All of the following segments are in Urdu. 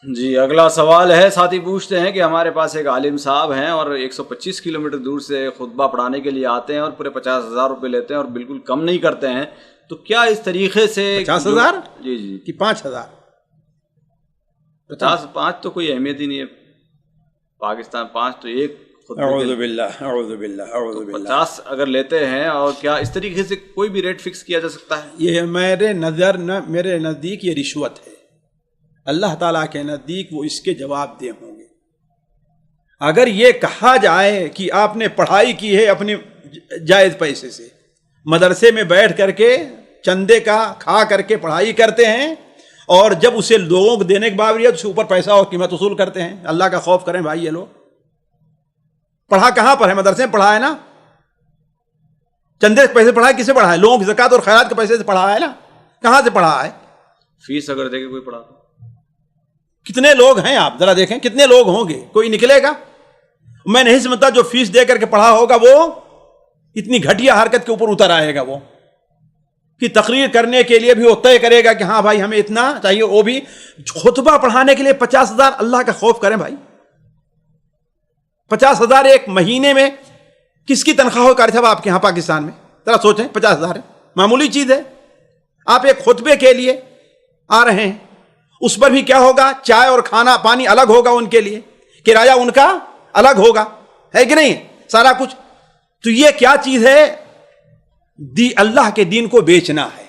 جی اگلا سوال ہے، ساتھی پوچھتے ہیں کہ ہمارے پاس ایک عالم صاحب ہیں اور 125 کلومیٹر دور سے خطبہ پڑھانے کے لیے آتے ہیں اور پورے 50,000 روپے لیتے ہیں اور بالکل کم نہیں کرتے ہیں، تو کیا اس طریقے سے 50,000 جی جی کہ 5,000؟ 5 تو کوئی اہمیت ہی نہیں ہے، پاکستان 5 تو ایک اعوذ باللہ اعوذ باللہ اعوذ باللہ 50 اگر لیتے ہیں، اور کیا اس طریقے سے کوئی بھی ریٹ فکس کیا جا سکتا ہے؟ یہ میرے نزدیک یہ رشوت ہے، اللہ تعالیٰ کے نزدیک وہ اس کے جواب دہ ہوں گے۔ اگر یہ کہا جائے کہ آپ نے پڑھائی کی ہے اپنے جائز پیسے سے، مدرسے میں بیٹھ کر کے چندے کا کھا کر کے پڑھائی کرتے ہیں، اور جب اسے لوگوں کو دینے کے باوجود اس کے اوپر پیسہ اور قیمت وصول کرتے ہیں، اللہ کا خوف کریں بھائی۔ یہ لوگ پڑھا کہاں پر ہے؟ مدرسے میں پڑھا ہے نا، چندے کے پیسے پڑھا ہے، کسے پڑھا ہے؟ لوگوں کی زکوٰۃ اور خیرات کے پیسے سے پڑھا ہے نا، کہاں سے پڑھا ہے؟ فیس اگر دے کے کوئی پڑھا، کتنے لوگ ہیں آپ ذرا دیکھیں، کتنے لوگ ہوں گے؟ کوئی نکلے گا؟ میں نہیں سمجھتا جو فیس دے کر کے پڑھا ہوگا وہ اتنی گھٹیا حرکت کے اوپر اتر آئے گا، وہ کہ تقریر کرنے کے لیے بھی وہ طے کرے گا کہ ہاں بھائی ہمیں اتنا چاہیے، وہ بھی خطبہ پڑھانے کے لیے 50,000۔ اللہ کا خوف کریں بھائی، 50,000 ایک مہینے میں کس کی تنخواہ ہو قاری صاحب آپ کے یہاں پاکستان میں؟ ذرا سوچیں، 50,000 معمولی چیز ہے۔ آپ ایک خطبے کے لیے آ رہے ہیں، اس پر بھی کیا ہوگا؟ چائے اور کھانا پانی الگ ہوگا ان کے لیے، کرایہ ان کا الگ ہوگا، ہے کہ نہیں؟ سارا کچھ۔ تو یہ کیا چیز ہے؟ اللہ کے دین کو بیچنا ہے۔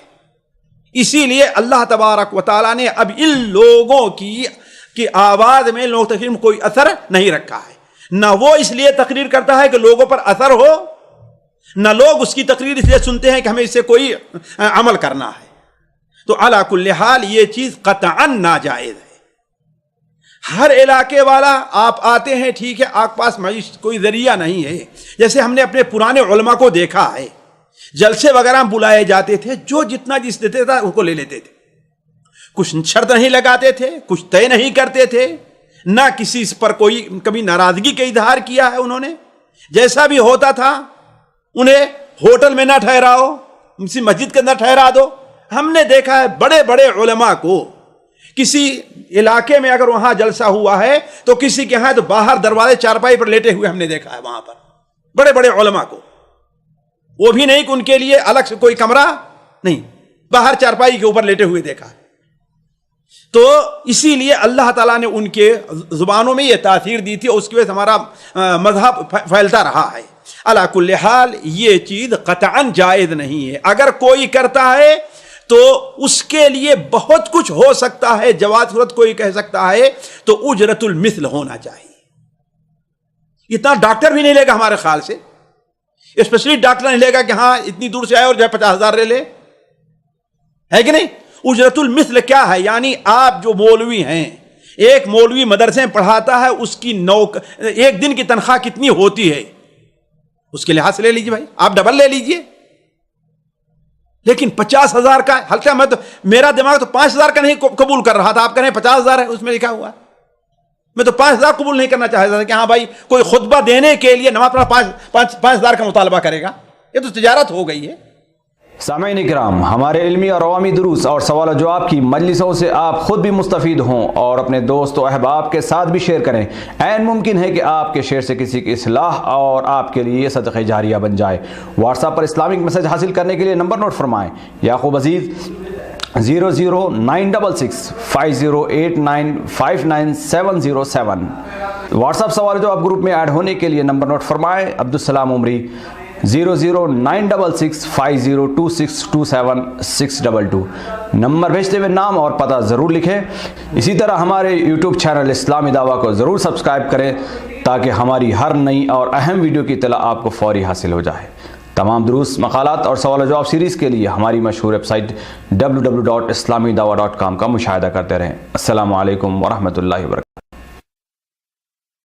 اسی لیے اللہ تبارک و تعالیٰ نے اب ان لوگوں کی آواز میں لوگ تقریر میں کوئی اثر نہیں رکھا ہے، نہ وہ اس لیے تقریر کرتا ہے کہ لوگوں پر اثر ہو، نہ لوگ اس کی تقریر اس لیے سنتے ہیں کہ ہمیں اس سے کوئی عمل کرنا ہے۔ تو علی کل حال یہ چیز قطعاً ناجائز ہے۔ ہر علاقے والا آپ آتے ہیں، ٹھیک ہے، آپ کے پاس معیشت کوئی ذریعہ نہیں ہے، جیسے ہم نے اپنے پرانے علماء کو دیکھا ہے، جلسے وغیرہ بلائے جاتے تھے، جو جتنا جس دیتے تھا ان کو لے لیتے تھے، کچھ شرط نہیں لگاتے تھے، کچھ طے نہیں کرتے تھے، نہ کسی پر کوئی کبھی ناراضگی کا اظہار کیا ہے انہوں نے۔ جیسا بھی ہوتا تھا انہیں ہوٹل میں نہ ٹھہراؤ، کسی مسجد کے اندر ٹھہرا دو۔ ہم نے دیکھا ہے بڑے بڑے علماء کو کسی علاقے میں اگر وہاں جلسہ ہوا ہے تو کسی کے ہاں تو باہر دروازے چارپائی پر لیٹے ہوئے ہم نے دیکھا ہے، وہاں پر بڑے بڑے علماء کو، وہ بھی نہیں کہ ان کے لیے الگ سے کوئی کمرہ نہیں، باہر چارپائی کے اوپر لیٹے ہوئے دیکھا ہے۔ تو اسی لیے اللہ تعالیٰ نے ان کے زبانوں میں یہ تاثیر دی تھی، اور اس کی وجہ سے ہمارا مذہب پھیلتا رہا ہے۔ علی کل حال یہ چیز قطعاً جائز نہیں ہے۔ اگر کوئی کرتا ہے تو اس کے لیے بہت کچھ ہو سکتا ہے، جواز صورت کوئی کہہ سکتا ہے تو اجرت المثل ہونا چاہیے۔ اتنا ڈاکٹر بھی نہیں لے گا ہمارے خیال سے، اسپیشلی ڈاکٹر نہیں لے گا کہ ہاں اتنی دور سے آئے اور جو ہے 50,000 لے لے، ہے کہ نہیں؟ اجرت المثل کیا ہے؟ یعنی آپ جو مولوی ہیں، ایک مولوی مدرسے میں پڑھاتا ہے، اس کی ایک دن کی تنخواہ کتنی ہوتی ہے اس کے لحاظ سے لے لیجیے بھائی، آپ ڈبل لے لیجیے۔ لیکن 50,000 کا ہلکا، میں تو میرا دماغ تو 5,000 کا نہیں قبول کر رہا تھا، آپ کہہ رہے ہیں 50,000 ہے، اس میں لکھا ہوا ہے۔ میں تو 5,000 قبول نہیں کرنا چاہتا تھا کہ ہاں بھائی کوئی خطبہ دینے کے لیے نماز پڑھا 5,000 کا مطالبہ کرے گا، یہ تو تجارت ہو گئی ہے۔ سامعین کرام، ہمارے علمی اور عوامی دروس اور سوال و جواب کی مجلسوں سے آپ خود بھی مستفید ہوں اور اپنے دوست و احباب کے ساتھ بھی شیئر کریں۔ عین ممکن ہے کہ آپ کے شیئر سے کسی کی اصلاح اور آپ کے لیے صدقہ جاریہ بن جائے۔ واٹس ایپ پر اسلامک میسج حاصل کرنے کے لیے نمبر نوٹ فرمائیں: یعقوب عزیز 00966 5089 59707۔ واٹس ایپ سوال جو آپ گروپ میں ایڈ ہونے کے لیے نمبر نوٹ فرمائیں: عبدالسلام عمری 00966 502627 نمبر بھیجتے ہوئے نام اور پتہ ضرور لکھیں۔ اسی طرح ہمارے یوٹیوب چینل اسلامی دعویٰ کو ضرور سبسکرائب کریں تاکہ ہماری ہر نئی اور اہم ویڈیو کی اطلاع آپ کو فوری حاصل ہو جائے۔ تمام دروس، مقالات اور سوال و جواب سیریز کے لیے ہماری مشہور ویب سائٹ www.islamidawah.com کا مشاہدہ کرتے رہیں۔ السلام علیکم ورحمۃ اللہ وبرکاتہ۔